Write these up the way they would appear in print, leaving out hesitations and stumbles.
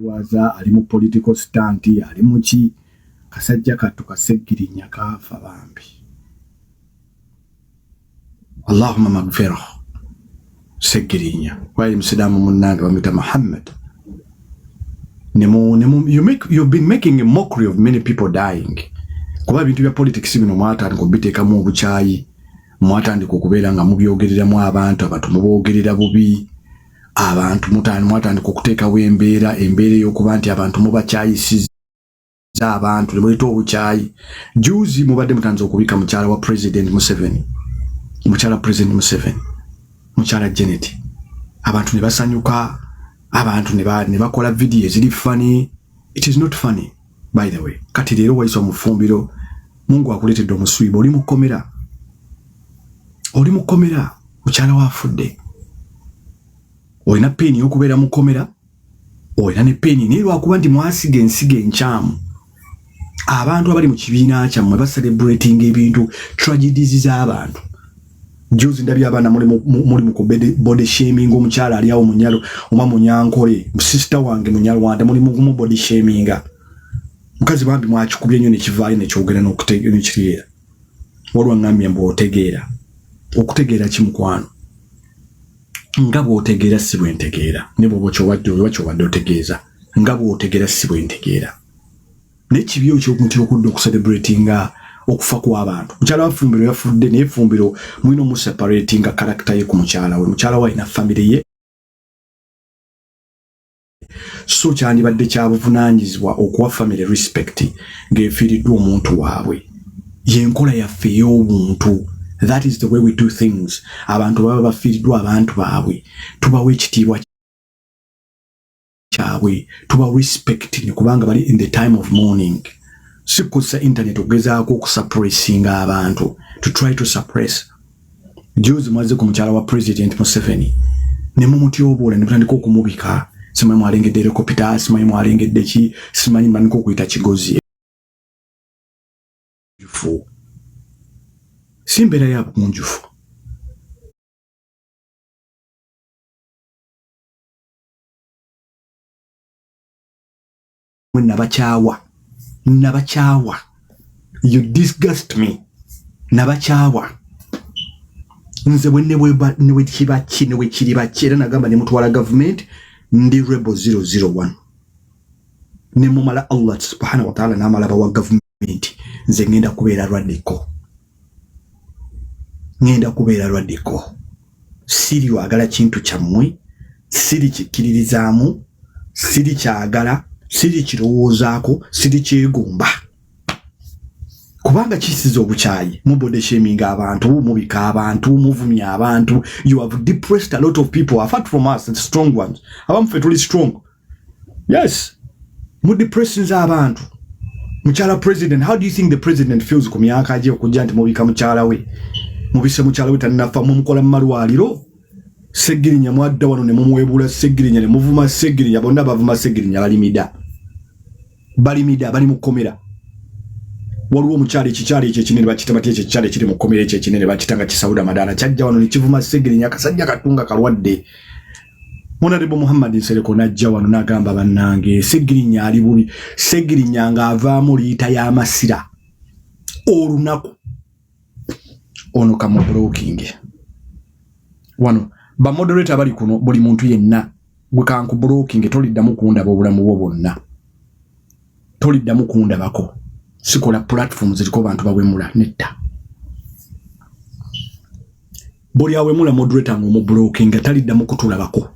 waza ali mu political stand ali mu ki kasajja kattu kasegirinya kafa bambi Allahumma maghfirah segirinya wali msidamu munange bamita Muhammad you've been making a mockery of many people dying kuba bintu bya politics bino mwata ngo bitekamu obuchayi mwata ndiko kubeera nga mubyogereramu abantu mubogerera bubi abantu mutani mwata ndiko kuteekawo embeera y'okuba nti abantu mubachayisiza abantu lebolito obuchayi juzi mubadde mutanze okubika mukyala wa President Museveni mukyala Janet abantu ne basanyuka abantu ne bakola video eziri funny. It is not funny by the way. Kati leero Waiswa Bufumbiro Mungu akuletedde omuswiba oli mukomera mukyala wafudde olina peni y'okubeera mukomera olina ne peni naye lwakuba nti mwasiga ensiga enkyamu abantu abali mu kibiina kyammwe celebrating ebintu tragedies z'abantu. Juzi ndabye abaana muri mu body shaming omukyala ali awo munyalo oma munyankole sister wange munyalo wande muri mu body shaming mukazi bambi mwakikubye nnyo nekivaayo nekyogera n'okutegeera nekiriera walwa ngambye mbu okutegeera kimukwano nga bw'otegeera si bwe ntegeera ne bw'oba ky'obadde otegeeza nga bw'otegeera si bwe ntegeera n'ekibi ekyomuntu okudda okucelebratinga okufa kw'abantu. Mukyala wa Fumbiro yafudde naye Fumbiro mulina omuseparatinga character ye ku mukyala we. Mukyala we alina family ye so kyandibadde kya buvunaanyizibwa okuwa family respect ng'efiiriddwa omuntu waabwe. Y'enkola yaffe ey'obuntu. That is the way we do things. Abantu baba bafiiriddwa abantu baabwe tubawa ekitiibwa kyabwe tubawa respect ne kubanga bali in the time of mourning. Sikusa internet ogezaako okusuppressinga abantu to try to suppress. Juzi mwaze ku mukyala wa President Museveni ne mumutyobola ne mutandika okumubika simanyi mwalengedde helicopter simanyi mwalengedde ki simanyi mbaniko okuyita kigozi simbeera ya bugunjufu. Nabakyawa you disgust me nabakyawa nze bwe kiba era nagamba ne mutwala government ndi rebel 001 ne mumala Allah subhanahu wa ta'ala n'amala bawa government nze ngenda kubeera radical siri wagala kintu kyammwe siri kikiririzaamu siri kyagala siri kirowoozaako siri kyegomba kubanga kisiza obukyayi mubode shaming abantu mubika abantu muvumya abantu. You have depressed a lot of people apart from us, the strong ones. Abamufe tuli strong. Yes, mu depressing abantu. Mukyala President, how do you think the President feels ku myaka agiye okujja nti mubika mukyala we mubise mukyala we tannafa mumukola mu malwaliro Segirinya mwadda wano ne mumwebula Segirinya ne muvuma Segirinya bonna bavuma Segirinya bali mukomera. Waliwo omukyala ekikyala ekyo ekinene bakitabati ekyo ekikyala ekiri mukomera ekyo ekinene bakitanga kisawuda madala kyajja wano ne kivuma Segirinya kasajja katunga kalwadde. Honorable Muhammad Nsereko najja wano n'agamba bannange Segirinya ali bubi. Segirinya ng'avaamu liita y'amasira olunaku ono kamu blocking wano ba moderator bali kuno buli muntu yenna gwe kanku blocking toliddamu kundaba obulamu bwo bwonna toliddamu kundabako sikola platforms ziriko bantu bawemula netta buli awemula moderator mu blocking taliddamu kutulabako.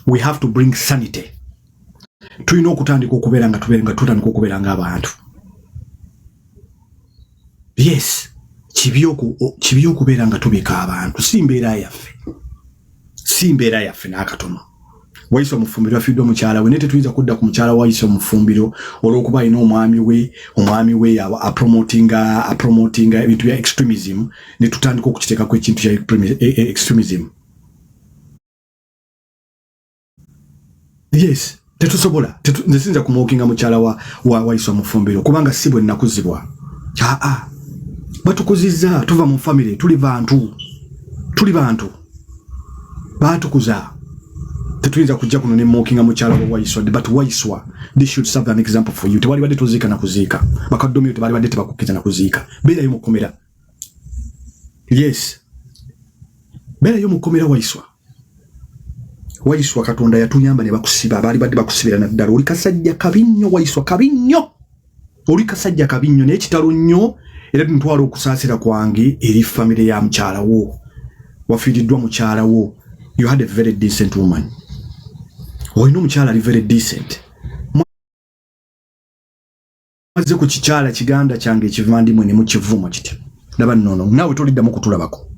We have to bring sanity. Tulina okutandika okubeera nga tutandika okubeera ng'abantu. Yes, kibi okubeera nga tubika abantu si mbeera yaffe n'akatono. Waiswa Bufumbiro afiddwa mukyala we naye tetuyinza kudda ku mukyala wa Waiswa Bufumbiro olw'okuba alina omwami we apromotinga ebintu bya extremism ne tutandika okukiteekako ekintu kya extremism. Yes, tetusobola nsinza kumwokinga mukyala wa Waiswa Bufumbiro kubanga si bwe nakuzibwa. Batukuzizza tuva mu family tuli bantu batukuza tetuyinza kujja kuno ne mmokinga mukyala wa Waiswa, but Waiswa, this should serve an example for you. Tewali badde toziika na kuziika, bakaddomi tebali badde tebakukkiza na kuziika. Beerayo mukomera. Yes, beerayo mukomera Waiswa. Waiswa Katonda yatuyamba ne bakusiba, bali badde bakusibira naddala. Oli kasajja kabi nnyo Waiswa, kabi nnyo. Oli kasajja kabi nnyo n'ekitalo nnyo, era ntwala okusaasira kwange eri family ya mukyala wo. Wafiiriddwa mukyala wo. You had a very decent woman. Oyina omukyala ali very decent. Maze ku kikyala kiganda kyange ekivandimwe ne mukivuma kiti. Ndaba nnono, naawe toliddamu kutulabako.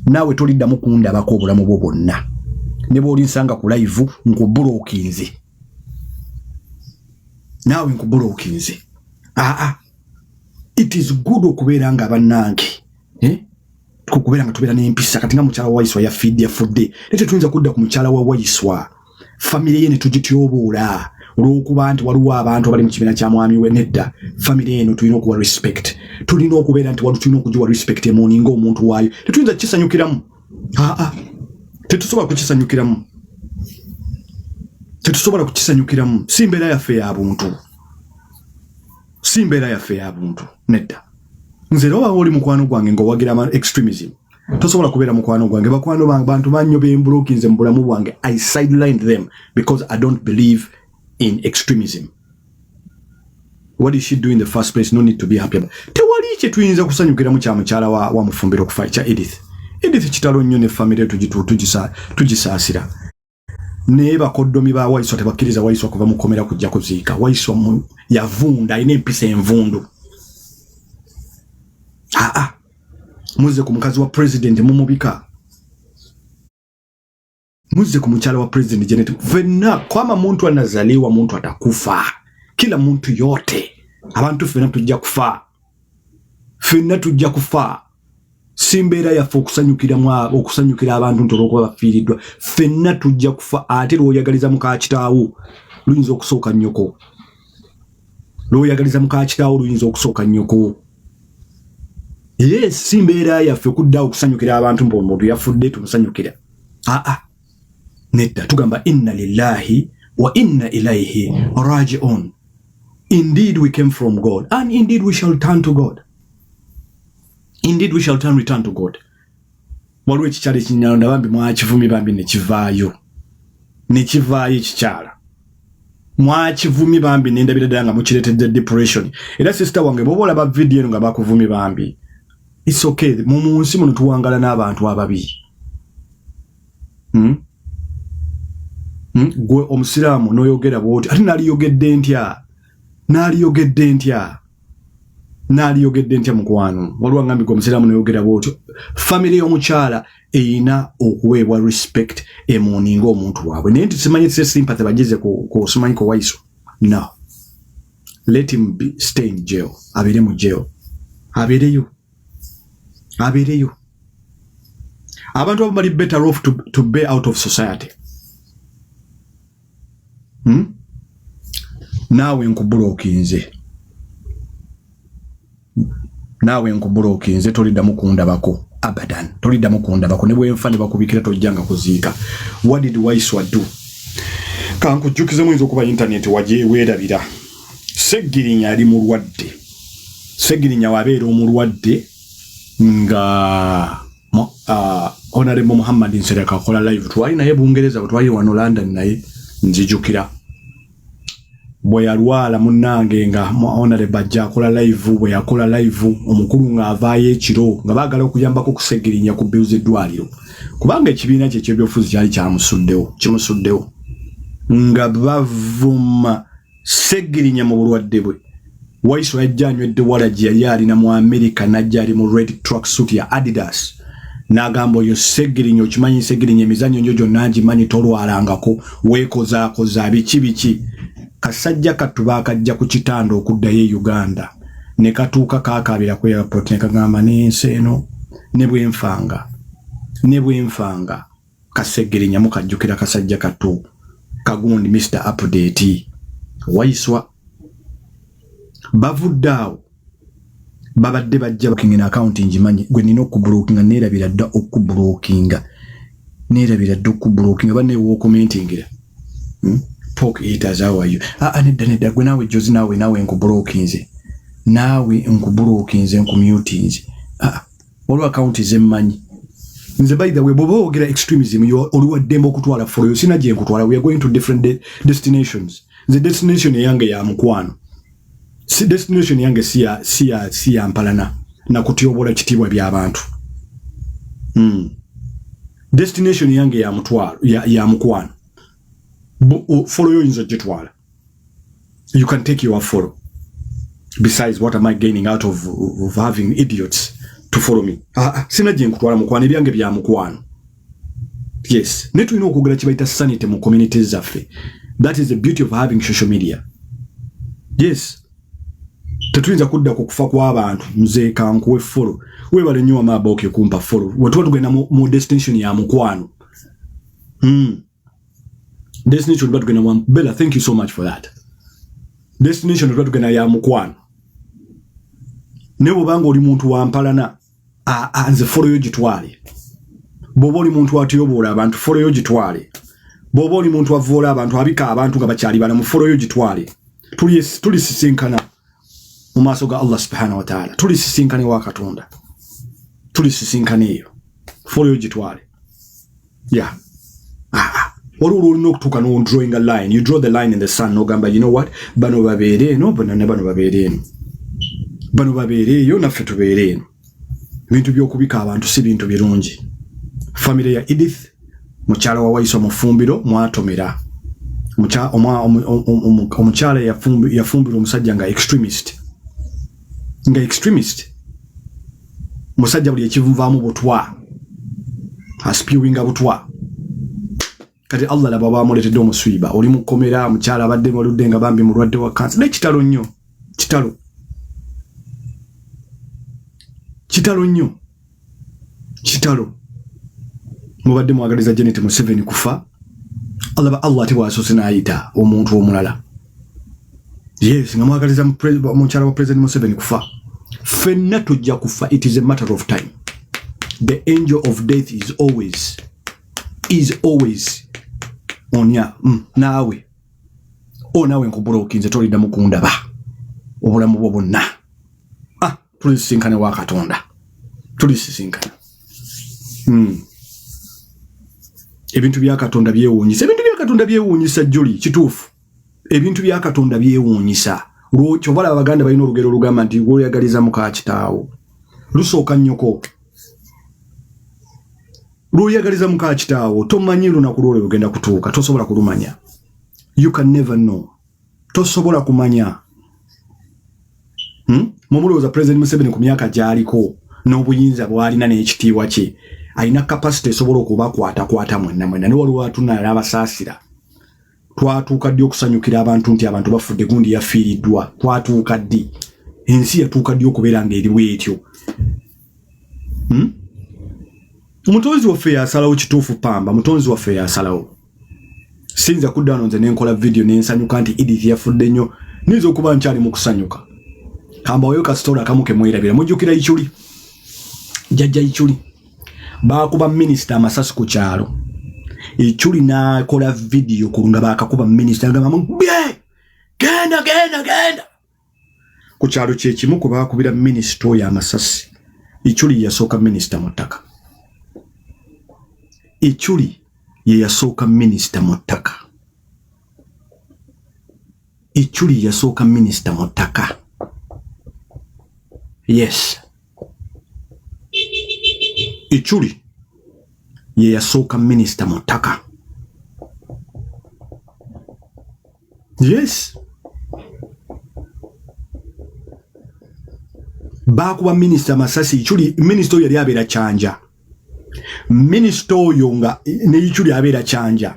Naawe toliddamu kundabako obulamu bwo bwonna. Ne bw'oli nsanga ku live nkubulookinze. Naawe nkubulookinze. It is good okubeera nga bannange. Kukubeera nga tubeera n'empisa kati nga mukyala wa Waiswa yafudde. Nete tuyinza kudda ku mukyala wa Waiswa. Family ye ne tugityobuula. Olw'okuba nti waliwo abantu abali mu kibiina kya mwami we nedda. Family eno tulina okuwa respect. Tulina okubeera nti tulina okugiwa respect emoni ng'omuntu waayo. Tetuyinza kukisanyukiramu. Tetusobola kukisanyukiramu. Tetusobola kukisanyukiramu. Si mbeera yaffe ya buntu. Si mbeera yaffe ya buntu. Nedda. Nze oba oli mukwano gwange ng'owagira extremism. Tosobola kubeera mukwano gwange. Bakwano bange bantu bannyo bembulookinze mu bulamu bwange. I sidelined them because I don't believe in extremism. What did she do in the first place? No need to be happy about. Tewali kye tuyinza kusanyukiramu kya mukyala wa Bufumbiro kufa kya Edith. Edith kitalo nnyo ne family tugisaasira. Ne bakoddomi ba Waiswa tebakkiriza Waiswa kuva mu kkomera kujja kuziika. Waiswa yavunda ayina empisa envundu. Muze ku mukazi wa president mumubika. Muze ku mukyala wa president Janet. Fenna kwama muntu anazaliwa muntu atakufa. Kila muntu yote. Abantu fenna tujja kufa. Fenna tujja kufa. Simbeera yaffe okusanyukira abantu ntoloko bafiiriddwa. Fenna tujja kufa ate lw'oyagaliza muka kitaawo luyinza okusooka nnyoko. Lw'oyagaliza muka kitaawo luyinza okusooka nnyoko. Yes, simbeera yaffe kudda okusanyukira abantu mbomuntu yafudde tumusanyukira. Nedda tugamba inna lillahi wa inna ilayhi raji'un. Indeed we came from God and indeed we shall turn to God. Indeed we shall return to God. Waliwo ekikyala ekinyalonda bambi mwakivumi bambi nekivaayo. Nekivaayo ekikyala. Mwakivumi bambi nendabira ddala nga mukireetedde depression. Era sister wange bw'oba olaba video eno nga bakuvumi bambi. It's okay. Mu nsi muno tuwangala n'abantu ababi. Gwe omusiraamu n'oyogera bw'oti ate naaliyogedde ntya mukwano. Waliwo ngambi gwe omusiraamu n'oyogera bw'oti. Family y'omukyala eyina okuweebwa respect emoni ng'omuntu waabwe. Naye tusimanyi tse sympathy bagize ku simanyi ku Waiswa. No. Let him stay in jail. Abeere mu jail. Abeereyo. Abantu abali better off to be out of society. Naawe nkubulookinze toliddamu kundabako abadan. Toliddamu kundabako ne bwenfa ne bakubikira tojjanga kuziika. What did Waiswa do? Kankujjukize muyinza okuba internet waje weerabira. Seggirinya ali mulwadde. Seggirinya wabeera omulwadde nga Honorable Muhammad Nsereka akola live. Twali naye Bungereza twali wano London naye nzijukira. Bwe yalwala munnange nga Honorable bajja akola live, bwe yakola live omukulu nga avaayo ekiro nga baagala okuyambako kuseggirinya ku bills eddwaliro. Kubanga ekibiina kye ky'ebyobufuzi kyali kimusuddewo. Nga bavuma Seggirinya mu bulwadde bwe. Waiswa yajja anywedde walaji yali alina mu America najja ali mu red tracksuit ya Adidas. N'agamba oyo Seggirinya okimanyi Seggirinya emizannyo njo gyonna ngimanyi tolwalangako weekozaakoza biki. Kasajja katuba akajja ku kitanda okuddayo Uganda. Ne katuuka kaakaabira ku airport ne kagamba n'ensi eno ne bwenfanga. Kaseggirinya mukajjukira kasajja katu. Kagundi Mr. Update. Waiswa bavuddaawo babadde bajja bakinga account njimanyi gwe nina okubulookinga neerabira dda okubulookinga nerabira duku blocking abanne wo commenting pork eaters how are you nedda gwe nawe jozi nawe nkublokinze nawe nkublokinze nkumute olwa account zemmanyi nze by the way bobo ogera extremism yo olwa dembo kutwala for you sina je nkutwala we are going to different destinations the destination yange ya mukwano si destination yange siya mpalana na kutyobola kitibwa by'abantu destination yange ya mutwalo ya mukwano follow you inzo jetwala you can take your follow besides what am I gaining out of having idiots to follow me sina je nkutwala mukwano byange bya mukwano yes netu ino okugula kibaita sanity mu communities zaffe that is the beauty of having social media yes tetuyinza kudda kukufa kw'abantu nze kankuwe follow webale nnyo amaboke kumpa follow wetuba tugenda mu destination ya mukwano destination tuba tugenda mu Bella thank you so much for that destination tuba tugenda ya mukwano nebo bango oli muntu wampalana nze follow yo gitwale bobo oli muntu atiyobola abantu follow yo gitwale bobo oli muntu avoola abantu abika abantu nga bakyali bana mu follow yo gitwale tulisisinkana mu maaso ga Allah subhanahu wa ta'ala tulisisinkane wa Katonda tulisisinkane eyo follow yo gitwale yeah olulu olina okutuuka no drawing a line you draw the line in the sun nogamba you know what bano babeere eno bano babeere eno bano babeere eyo naffe tubeere eno bintu by'okubika abantu si bintu birungi family ya Edith mukyala wa Waiswa Bufumbiro mwatomera omukyala yafumbira omusajja nga extremist musajja buli ekivunvaamu butwa aspewinga butwa kati Allah laba bamuletedde omuswiba oli mukomera mukyala abadde maludde nga bambi mulwadde wa kansa nekitalo nnyo kitalo mubadde mwagaliza Janet Museveni kufa Allah ate bw'asoose n'ayita omuntu omulala yes nga mwagaliza mukyala wa President Museveni kufa ffenna tujja kufa it is a matter of time the angel of death is always on ya nawe nkubulookinze tolidda mukundaba obulamu bwo bwonna tulisisinkane wa Katonda tulisisinkana ebintu bya Katonda byewuunyisa Juli kituufu ebintu bya Katonda byewuunyisa kyobala abaganda balina olugero olugamba nti lwoyagaliza muka kitaawo lusooka nnyoko lwoyagaliza muka kitaawo tomanyi lunaku lwolwo lugenda kutuuka tosobola kulumanya you can never know tosobola kumanya mumulowooza President Museveni ku myaka gy'aliko n'obuyinza bw'alina n'ekitiibwa kye alina capacity esobola okubakwata mwenna ne waliwo atunala abasaasira twatuuka ddi okusanyukira abantu nti abantu bafudde gundi yafiiriddwa twatuuka ddi ensi yatuuka ddi okubeera ng'eriwo etyo mutonzi waffe yasalawo kituufu pamba mutonzi waffe yasalawo sinza kudda wano nze nenkola video nensanyuka nti Edith yafudde nnyo niza okuba nkyali mu kusanyuka kamba wayo kasitola akamu ke mwerabira mujjukira Ichuli jjajja Ichuli baakuba minisita amasasi ku kyalo Ichuli n'akola video kulunga baakakuba minisita ngamba genda ku kyalo kye kimu ku baakubira minisita oyo amasasi Ichuli yasooka minisita mu ttaka Ichuli ye yasooka minisita mu ttaka Ichuli yasooka minisita mu ttaka yes Ichuli ye yasooka minisita mu ttaka yes baakuba minisita masasi Ichuli minisita oyo yali abeera Kyanja minisita oyo nga ne Ichuli abeera Kyanja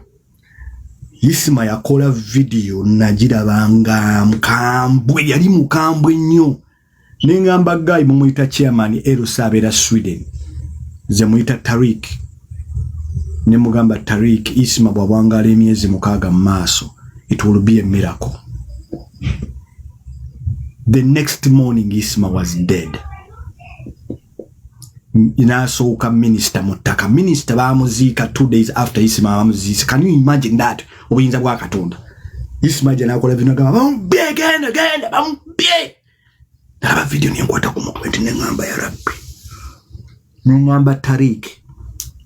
Isima yakola video nagirabanga mukambwe yali mukambwe nnyo nengamba guy mumuyita chairman Erusa abeera Sweden ze muyita Tarik ne mugamba Tarik Isima bwabwangala emyezi 6 mu maaso it will be a miracle. The next morning Isima was dead. inasooka minister mutaka minister bamuziika 2 days after Isma bamuziika. Can you imagine that? Obuyinza bwa Katonda. Isma janakola bino gamba bamubye genda bamubye. Naba video nyenkwata ku mutwe n'engamba ya Rabbi. N'engamba Tariq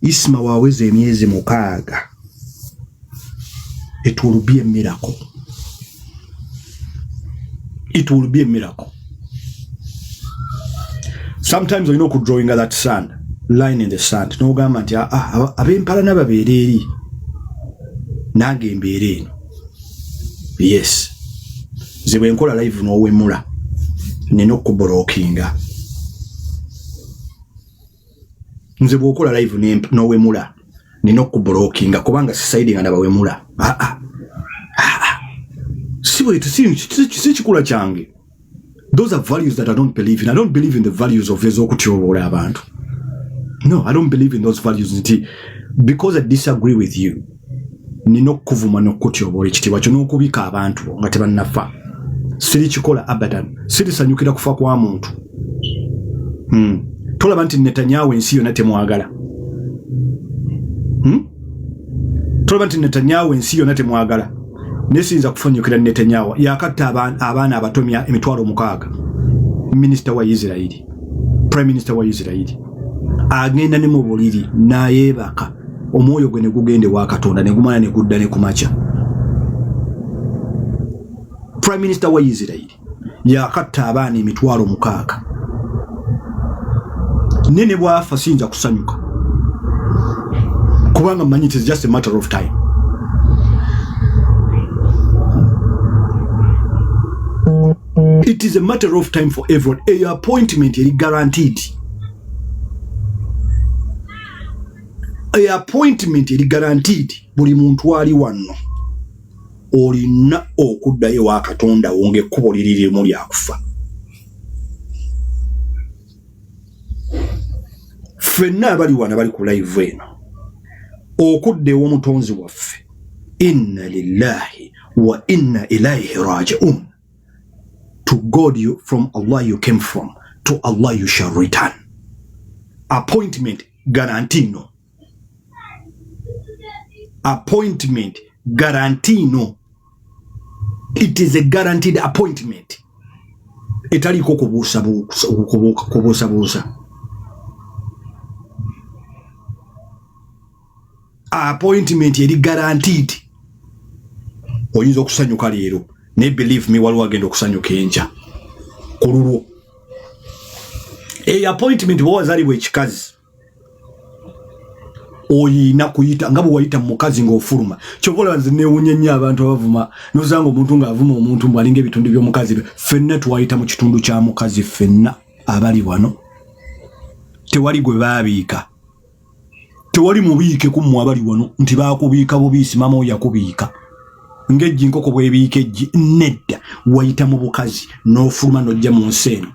Isma waweze emyezi 6. It will be a miracle. It will be a miracle. Sometimes you know could drawing that sand line in the sand. No gamba nti abempala nababeereri nange mbeereri. Yes. Zibwe nkola live no wemula. Nino kubrokinga. Nze bwokola live no wemula. Nino kubrokinga kubanga society ngana bawemula. Siwe si chikula change. Those are values that I don't believe in. I don't believe in the values of ezokutyobola abantu. No, I don't believe in those values because I disagree with you. Nino kuvuma no kutyobola ekitiibwa kyo n'okubika abantu nga tebannafa. Siri chikola abadan. Siri sanyukira kufa kwa muntu. Tolaba nti Netanyahu ensi yonna temwagala. Tolaba nti Netanyahu ensi yonna temwagala. Nesinza kufanyukira Netanyahu yakatta abaana abatomya 6,000. Minister wa Israeli, Prime Minister wa Israeli agenda ne mu buliri nayebaka omwoyo gwe ne gugende wa Katonda ne gumana ne gudda ne kumacha. Prime Minister wa Israeli yakatta abaana 6,000. Nene bwafa sinza kusanyuka kubanga manyi it is just a matter of time. It is a matter of time for everyone. A appointment is guaranteed. A appointment is guaranteed. Buli muntu ali wano olina okuddayo wa Katonda wonge kubolirire mu lyakufa. Fenna bali wana bali ku live eno okuddewo omutonzi waffe. Inna lillahi wa inna ilayhi raji'un. To God from Allah you came from, to Allah you shall return. Appointment guarantee no. Appointment guarantee no. It is a guaranteed appointment. Etaliko kubusa. Appointment yeri guaranteed. Oyinza okusanyuka leero. Ne believe me waliwo agenda okusanyuka enja kululwo. Appointment bwazalibwa ekikazi oyina kuyita nga bwe wayita mukazi ng'ofuluma. Kyobola nze neewunya nnyo abantu abavuma nozanga omuntu ng'avuma omuntu mwalinga ebitundu by'omukazi. Ffenna tuwayita mu kitundu kya mukazi. Ffenna abali wano tewali gwe baabiika. Tewali mubiike ku mmwe abali wano nti baakubiika bubiisi mama oyo yakubiika. Ngejji nkoko bwebiika ejji nedda wayita mu bukazi n'ofuluma n'ojja mu nsi eno.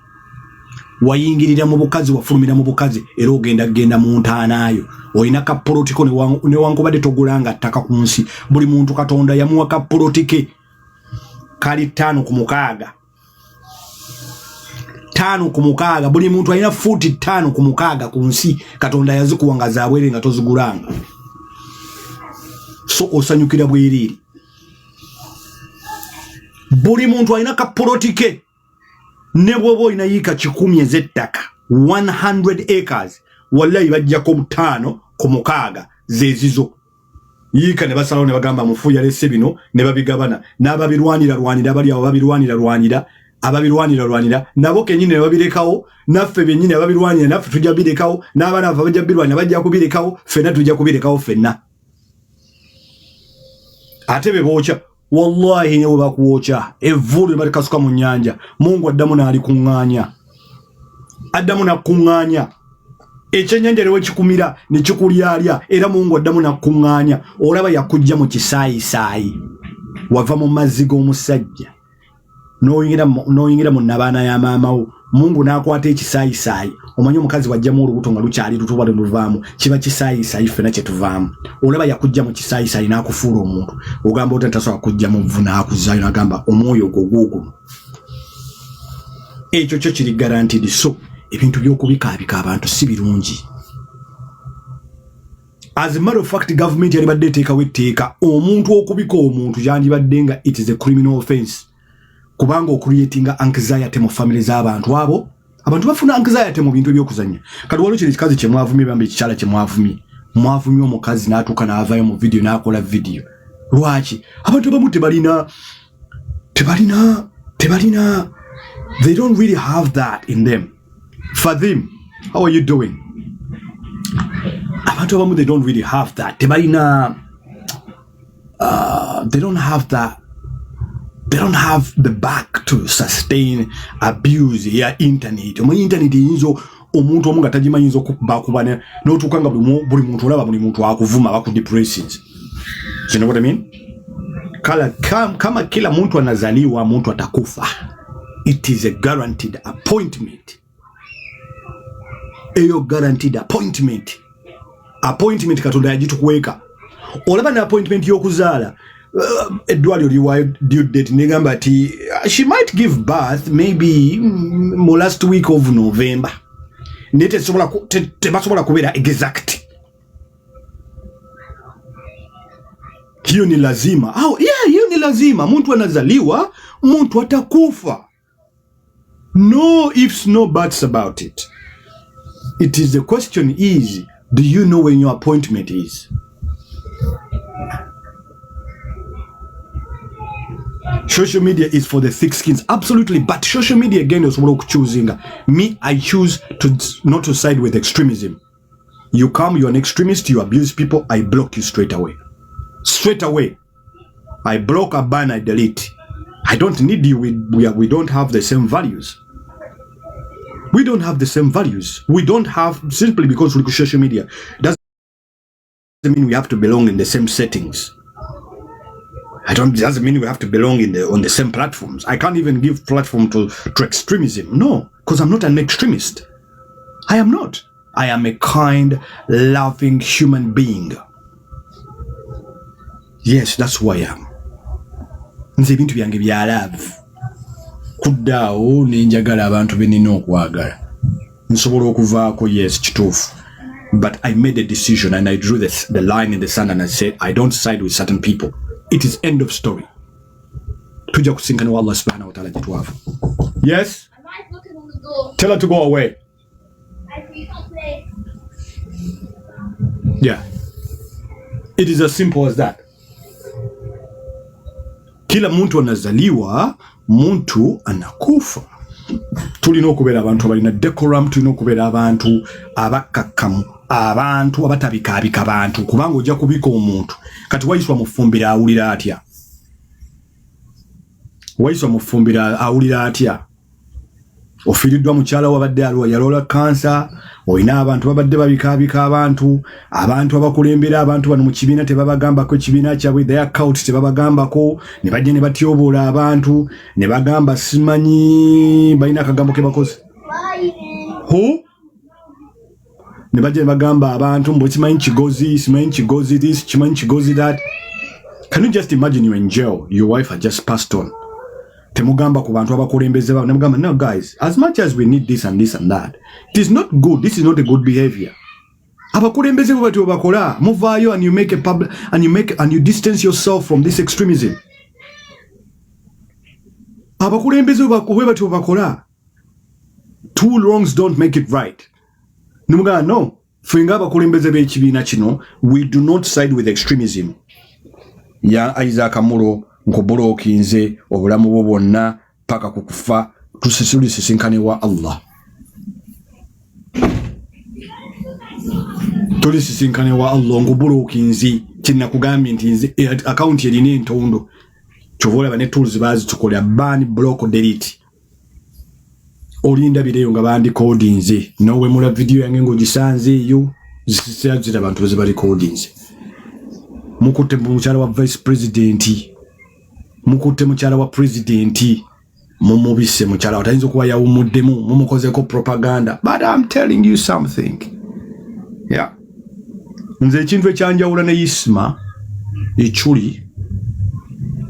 Wayingirira mu bukazi wafulumira mu bukazi era ogenda mu ntaanaayo. Oyina kapolotiko newankubadde togulanga ttaka ku nsi. Buli muntu Katonda yamuwa kapolotike kali 5 ku 6. 5 ku 6. Buli muntu alina fuuti 5 ku 6 ku nsi. Katonda yazikuwanga zaabwere nga tozigulanga. So osanyukira bweriri. Buli muntu alina kapolotike ne bwoba olina yiika 10 ez'ettaka 100 acres wallahi bajjako 5 ku 6 zezizo. Yiika ne basalawo ne bagamba mufuya lesse bino ne babigabana n'ababirwanira abali awo babirwanira nabo kenyine ne babirekawo naffe bennyine babirwanira naffe tujja birekawo n'abaana bava bajja birwanira bajja kubirekawo ffenna tujja kubirekawo ffenna. Ate be bookya wallahi ne bakuwocha evulu barikasuka mu nyanja. Mungu addamu n'ali kuŋŋaanya. Addamu nakuŋŋaanya. Ekyenyanja lewe kikumira ne kikulyalya era Mungu addamu nakuŋŋaanya. Olaba yakujja mu kisaayi. Wava mu mazzi g'omusajja. N'oyingira mu nabaana ya maamawo. Mungu n'akwata ekisaayi. Omanyi omukazi wajjamu olubuto nga lukyali luto bwale luvaamu. Kiba kisaayi ffenna kye tuvaamu. Olaba yakujja mu kisaayi n'akufuula omuntu. Ogamba otatasobola kujja mu vvu n'akuzaayo n'agamba omwoyo gwo guugumu. Ekyo kyo kiri guaranteed. So ebintu by'okubikaabika abantu si birungi. As a matter of fact, government yalibadde eteekawo etteeka omuntu okubika omuntu yandibadde nga it is a criminal offense. Kubanga okuriyetinga anxiety mu family z'abantu abo. Abantu bafuna anxiety mu bintu by'okuzanya. Kati waliwo kino ekikazi kye mwavumye bambi ekikyala kye mwavumye. Mwavumye omukazi n'atuuka n'avaayo mu video n'akola video. Lwaki? Abantu abamu tebalina they don't really have that in them. For them, how are you doing? Abantu abamu they don't really have that. They don't have that. They don't have the back to sustain abuse ya internet. Mu internet yinzo omuntu omu gatajimanyi yinzo bakubana n'otukanga buli muntu olaba buli muntu akuvuma bakudepressions. You know what I mean? Kama kila muntu anazaliwa muntu atakufa. It is a guaranteed appointment. Eyo guaranteed appointment. Appointment katonda yagitukuweka. Olaba na appointment y'okuzaala. Edwalio liwa due date negamba ati she might give birth maybe last week of November. Nete tebasobola kubeera exact. Hiyo ni lazima. Hiyo ni lazima. Muntu anazaliwa, muntu atakufa. No ifs, no buts about it. It is the question is, do you know when your appointment is? Social media is for the thick skins, absolutely. But social media again is what choosing. Me, I choose not to side with extremism. You come, you're an extremist, you abuse people, I block you straight away. Straight away. I block, I ban, I delete. I don't need you. We don't have the same values. We don't have the same values. We don't have, simply because we social media doesn't mean we have to belong in the same settings. Doesn't mean we have to belong on the same platforms. I can't even give platform to extremism. No, because I'm not an extremist. I am not. I am a kind, loving human being. Yes, that's who I am. Nze ebintu byange bya love. Kuddaawo nenjagala abantu benina okwagala. Nsobola okuvaako, yes, kituufu. But I made a decision and I drew the line in the sand and I said, I don't side with certain people. It is end of story. Tuja kusinkana wa Allah subhanahu wa ta'ala jitwafu. Yes? I might look on the door. Tell her to go away. I cannot play. Yeah. It is as simple as that. Kila muntu anazaliwa, muntu anakufa. Tulina okubeera abantu abalina decorum, tulina okubeera abantu abakakkamu, abantu abatabikaabika abantu, kubanga ojja kubika omuntu. Kati Waiswa Bufumbiro awulira atya? Waiswa Bufumbiro awulira atya? Ofiiriddwa mukyala wabadde yalola kansa, olina abantu babadde babikaabika abantu abakulembera abantu bano mu kibiina tebabagambako ekibiina kyabwe, their cult tebabagambako, ne bajja ne batyoboola abantu, ne bagamba simanyi balina akagambo ke bakoze. Who? Ne bajja ne bagamba abantu mbu simanyi kigozi, simanyi kigozi this, simanyi kigozi that. Can you just imagine you're in jail, your wife had just passed on. Temugamba ku bantu abakulembeze babo, nemugamba, no guys, as much as we need this and this and that, it is not good, this is not a good behavior. Abakulembeze bo bati obakola, muvaayo and you make a public and you distance yourself from this extremism. Abakulembeze bo bati obakola. Two wrongs don't make it right. Nemugamba, no, fenga abakulembeze b'ekibiina kino, we do not side with extremism. Ya Isaac Amuro nkubulookinze obulamu bwo bwonna paka kukufa, tusisinkane wa Allah. Tulisisinkane wa Allah nkubulookinze kinakugambye nti nze account erina entondo. Kyova bane tools bazitukola ban, block, delete. Olinda bireyo nga bandi codinze. Nowe mula video yange ngogisanze eyo zisizira abantu beze bali codinze. Mukutte mukyala wa vice president. Mukutte mukyala wa president. Mumubise mukyala atayinza okuba yawumuddemu, mumukozeko propaganda. But I'm telling you something. Yeah. Nze ekintu ekyanjawula ne Isma ekyuli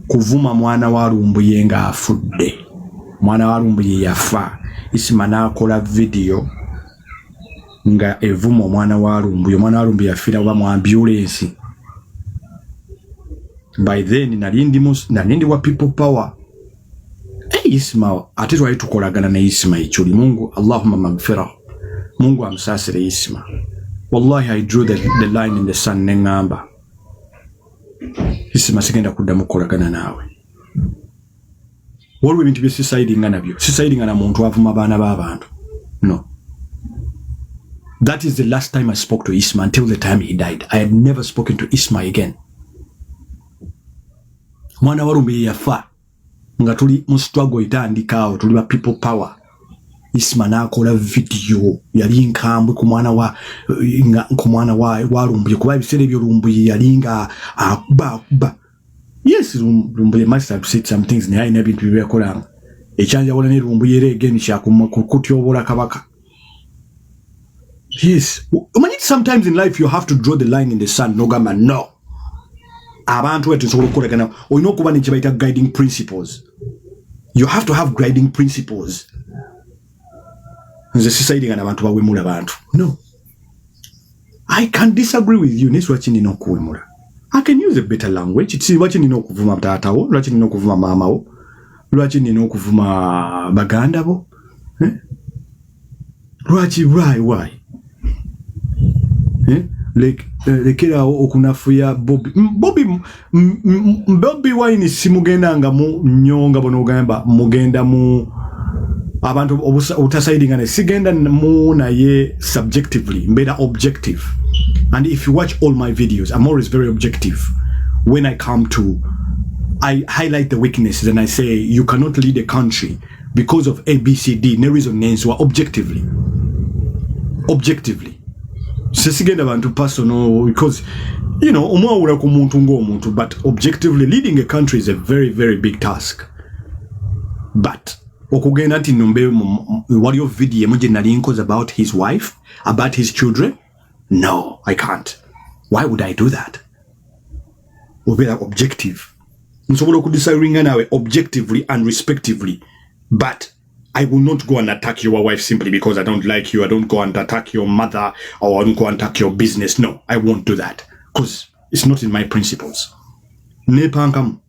kuvuma mwana wa Lumbuye nga afudde. mwana wa Lumbuye yafa Isima n'akola video nga evuma omwana wa Lumbuye yafiira wa mu ambulance. By then nalindi wa people power. Isima ate twali tukolagana ne Isima ekyoli Mungu Allahumma maghfirah. Mungu amsasire Isima. Wallahi I drew the line in the sun nengamba. Isima sigenda kuddamu kukolagana naawe. Waliwo ebintu bye sisidinga nabyo. Sisidinga na muntu avuma abaana b'abantu. No. That is the last time I spoke to Isma until the time he died. I had never spoken to Isma again. Mwana wa Lumbuye yafa nga tuli mu struggle itandikaawo tuli ba people power. Isma n'akola video yali nkambwe ku mwana wa Lumbuye kuba ebiseera ebyo Lumbuye yali nga akuba. Yes, Lumbuye must have said some things naye alina ebintu bye yakolanga. Ekyanjawulo ne Lumbuye era again kutyobola kabaka. Yes. Sometimes in life you have to draw the line in the sand. Nogamba no. Abantu wetu nsobola okukolagana olina okuba ne kye bayita guiding principles. You have to have guiding principles. Nze sisidinga n'abantu bawemula bantu. No. I can disagree with you. Nesu lwaki nina okuwemula. I can use a better language. Lwaki nina okuvuma taatawo, lwaki nina okuvuma maamawo, lwaki nina okuvuma baganda bo. Lwaki why? Lekera okunafuya Bobby Wine simugenda nga mu nyonga bono gamba mugenda mu abantu utasidinga ne sigenda mu naye subjectively mbeda objective. And if you watch all my videos, I'm always very objective. When I highlight the weaknesses and I say you cannot lead a country because of ABCD, no reason nenswa objectively. Sesigenda bantu personal because omwawula ku muntu ng'omuntu, but objectively leading a country is a very, very big task. But okugenda nti nombe waliyo video emuje nali nkoze about his wife, about his children. No, I can't. Why would I do that? Obera objective. Nsobola okudisagreeinga nawe objectively and respectively, but I will not go and attack your wife simply because I don't like you. I don't go and attack your mother, or I don't go and attack your business. No, I won't do that because it's not in my principles. I'm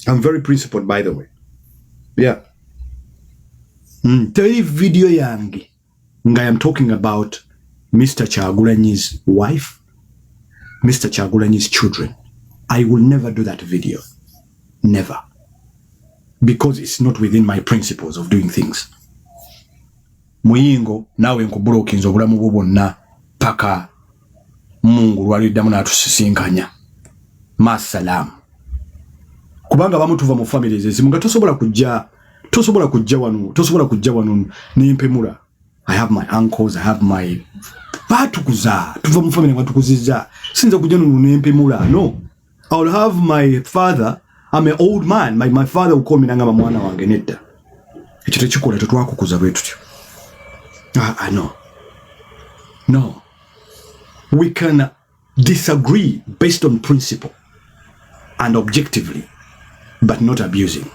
very principled, by the way. Yeah. Tell video yangi. I am talking about Mr. Kyagulanyi's wife, Mr. Kyagulanyi's children. I will never do that video. Never. Because it's not within my principles of doing things. Muyingo nawe nkubulookinza obulamu bwo bwonna paka Mungu lwaliddamu n'atusisinkanya. Masalam. Kubanga bamu tuva mu families ezimu nga tosobola kujja wano nempemula. I have my uncles, I have my batukuza tuva mu family batukuziza sinza kujja nempemula. No, I will have my father. I'm an old man. My father will call me nangaba mwana wange nedda. Ekyo tekikola tetwakukuza bwe tutyo. No. We can disagree based on principle and objectively, but not abusing.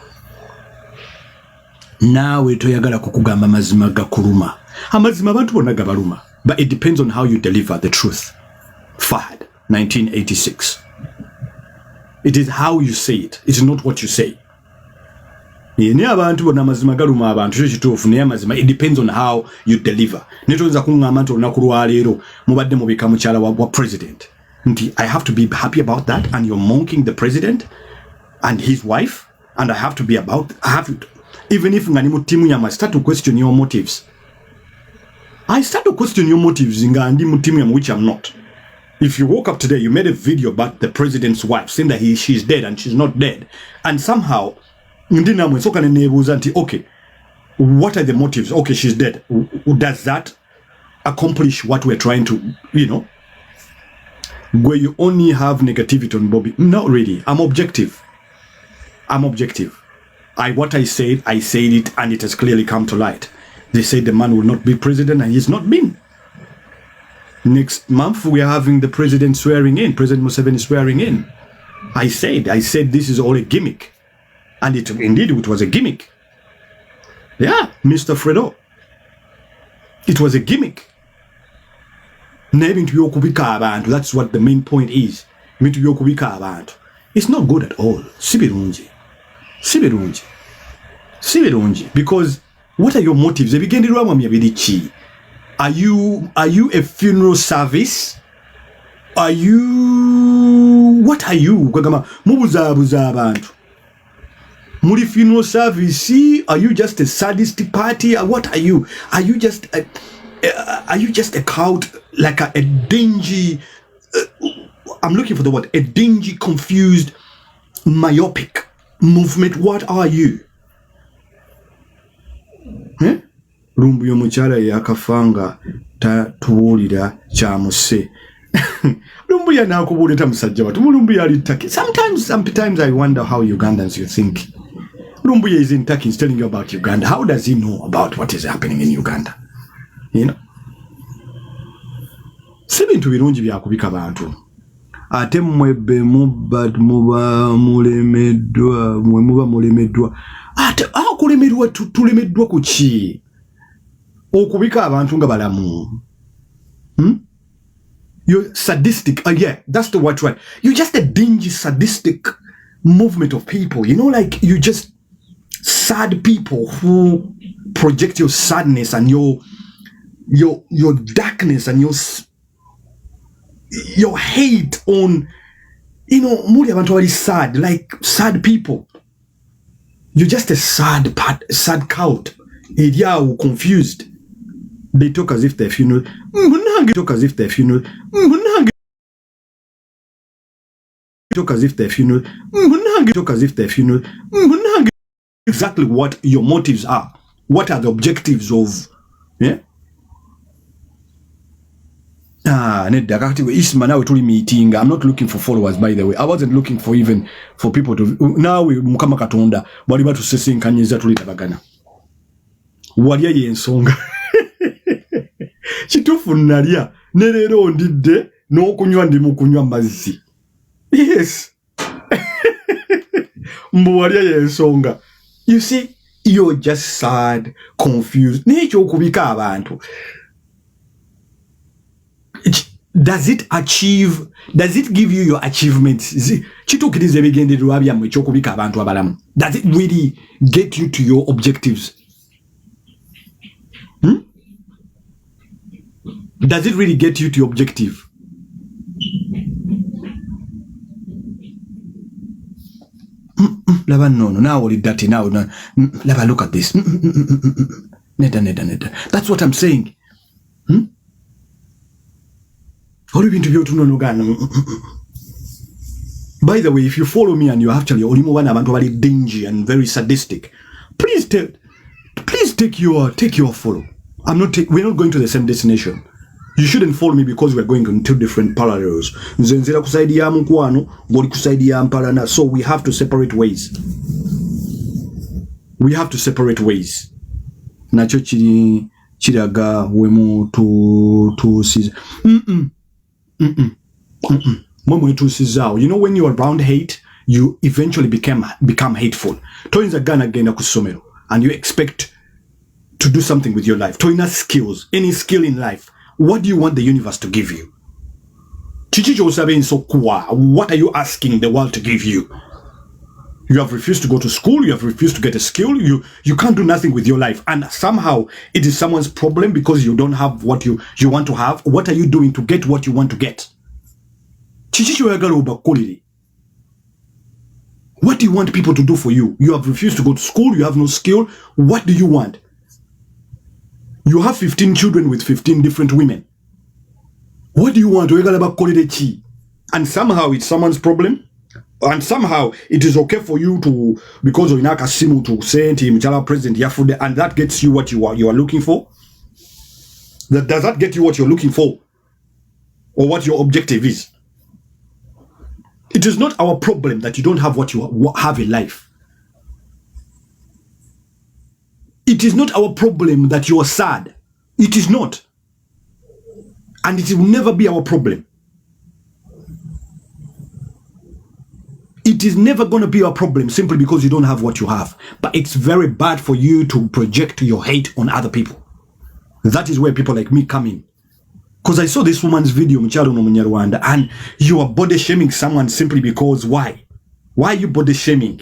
Nawe toyagala kukugamba mazima gakuluma. Amazima abantu bonna gabaluma. But it depends on how you deliver the truth. Fahad, 1986. It is how you say it. It is not what you say. Ni abantu bonna amazima galuma abantu kyo kituufu naye amazima it depends on how you deliver. Netoyinza kuŋŋamba nti olunaku lwaleero mubadde mubika mukyala wa president. Nti I have to be happy about that and you're mocking the president and his wife and I have to be even if nga ni mu timu yammwe I start to question your motives. Nga ndi mu timu yammwe which I'm not. If you woke up today, you made a video about the president's wife, saying that she's dead and she's not dead. And somehow, okay, what are the motives? Okay, she's dead. Does that accomplish what we're trying to, where you only have negativity on Bobby? Not really. I'm objective. What I said it, and it has clearly come to light. They said the man will not be president, and he's not been. Next month, we are having the president swearing in. President Museveni swearing in. I said this is all a gimmick. And it was a gimmick. Yeah, Mr. Fredo. It was a gimmick. Nebintu byokubika abantu. That's what the main point is. Ebintu byokubika abantu. It's not good at all. Sibirungi. Because what are your motives? Are you a funeral service? What are you? Mubuzabuza abantu. Muri funeral service? Are you just a sadistic party? What are you? Are you just a cult, like a dingy? I'm looking for the word. A dingy, confused, myopic movement. What are you? Lumbu yomukyala yakafanga tatuwulira kyamuse. Lumbu yanakubuulira musajja watu. Lumbu yali Turkey. Sometimes I wonder how Ugandans you think. Lumbu is in Turkey, is telling you about Uganda. How does he know about what is happening in Uganda? You know? Si bintu birungi byakubika bantu. Ate mwebbe muba mulemeddwa. Ate kulemeddwa tulemeddwa ku ki? Okubika abantu nga balamu. You're sadistic. Yeah, that's the word, right? You're just a dingy, sadistic movement of people. You know, like you just sad people who project your sadness and your darkness and your hate on, you know, muri abantu bali sad, like sad people. You're just a sad cult. Eliyahu confused. They talk as if they're funeral. Exactly what your motives are. What are the objectives of? Yeah. Isma now we're meeting. I'm not looking for followers, by the way. I wasn't looking for even for people to. Now we mukama katonda. Bali batu sese nkanyiza tulitabagana. Waliya yensonga. Kitufu nalya nerero ndidde n'okunywa ndi mukunywa mazzi. Yes. Mbu waliya yensonga. You see, you're just sad, confused. N'ekyo okubika abantu. Does it give you your achievements? Kitukiriza ebigendererwa byammwe ekyokubika abantu abalamu. Does it really get you to your objectives? Does it really get you to your objective? Lava no. Now all dirty now. Lava look at this. Neda. That's what I'm saying. By the way, if you follow me and you actually one abantu very dingy and very sadistic, please take your follow. We're not going to the same destination. You shouldn't follow me because we're going on two different parallels. So we have to separate ways. Nacho chiraga wemu to season. You know, when you're around hate, you eventually become hateful. Toyinza gana genda kusomero and you expect to do something with your life. Toyina skills, any skill in life. What do you want the universe to give you? What are you asking the world to give you? You have refused to go to school. You have refused to get a skill. You can't do nothing with your life. And somehow it is someone's problem because you don't have what you want to have. What are you doing to get what you want to get? What do you want people to do for you? You have refused to go to school. You have no skill. What do you want? You have 15 children with 15 different women. What do you want? And somehow it's someone's problem. And somehow it is okay for you to, because of Inaka Simu, to send him President Yafude, and that gets you what you are looking for. Does that get you what you're looking for? Or what your objective is? It is not our problem that you don't have what you have in life. It is not our problem that you are sad. It is not. And it will never be our problem. It it is never going to be a problem simply because you don't have what you have. But it's very bad for you to project your hate on other people. That is where people like me come in. Because I saw this woman's video, and you are body shaming someone simply because why? Why are you body shaming?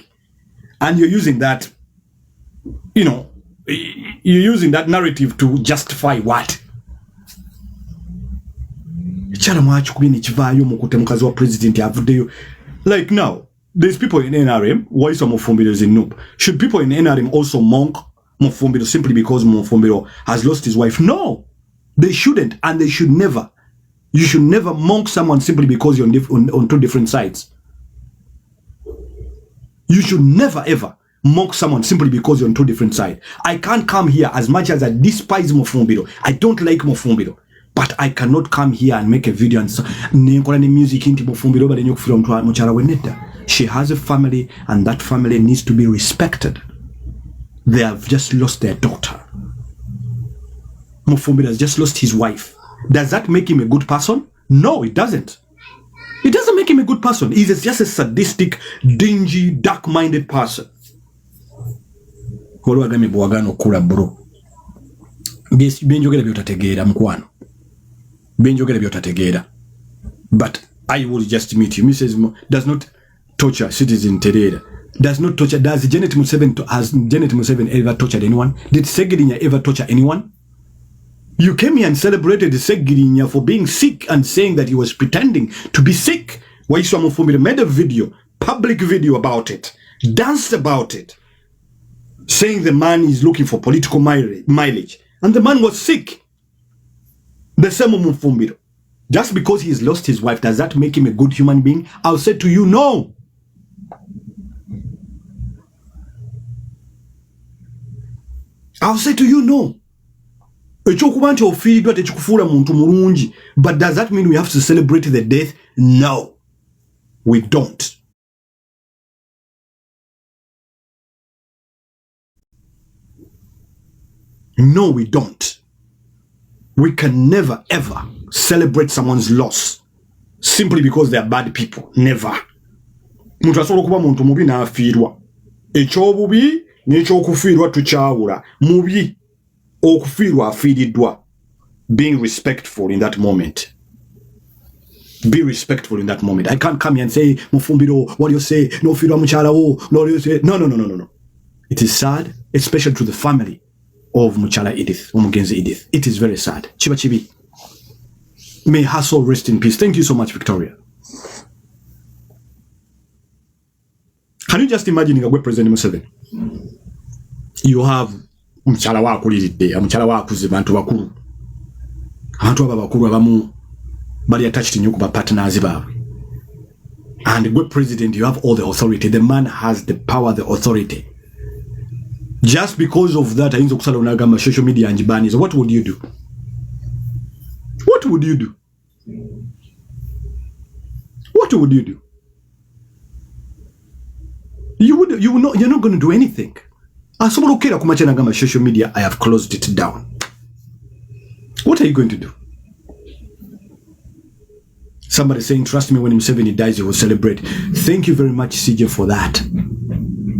And you're using that, you're using that narrative to justify what? Like now, there's people in NRM, Waiswa Bufumbiro is in noob. Should people in NRM also mock Bufumbiro simply because Bufumbiro has lost his wife? No, they shouldn't, and they should never. You should never mock someone simply because you're on two different sides. You should never ever mock someone simply because you're on two different sides. I can't come here, as much as I despise Bufumbiro, I don't like Bufumbiro, but I cannot come here and make a video and say music into Bufumbiro. She has a family, and that family needs to be respected. They have just lost their daughter. Bufumbiro has just lost his wife. Does that make him a good person? No, it doesn't. It doesn't make him a good person. He's just a sadistic, dingy, dark-minded person. Bro. But I will just meet you. Mrs. does not torture citizen Tereda. Does not torture. Has Janet Museveni ever tortured anyone? Did Segirinya ever torture anyone? You came here and celebrated Segirinya for being sick and saying that he was pretending to be sick. Waiswa Bufumbiro made a video, public video about it, danced about it, saying the man is looking for political mileage. And the man was sick. The same Bufumbiro. Just because he's lost his wife, does that make him a good human being? I'll say to you, no. I'll say to you, no. But does that mean we have to celebrate the death? No, we don't. No, we don't. We can never ever celebrate someone's loss simply because they are bad people. Never. Echobubi n'ekyokufirwa tukyawula mubi okufirwa afiiriddwa. Being respectful in that moment. Be respectful in that moment. I can't come here and say, Bufumbiro, what do you say? No firwa mukyala wo. No, no. It is sad, especially to the family of Muchala Edith, Omugenzi Edith. It is very sad. Chiba Chibi. May her soul rest in peace. Thank you so much, Victoria. Can you just imagine Ngagwe President Museveni? You have Muchala wa akuliride, Muchala wa akuze bantu bakulu. Abantu abakulu abamu bali attached nnyo ku ba partners baabwe. And the good president, you have all the authority. The man has the power, the authority. Just because of that, ayinza okusala onagamba social media anjibaniza. What would you do? What would you do? What would you do? You're not going to do anything. Asobola okera kumacha nagamba social media, I have closed it down. What are you going to do? Somebody saying, trust me, when Museveni dies, you will celebrate. Thank you very much, CJ, for that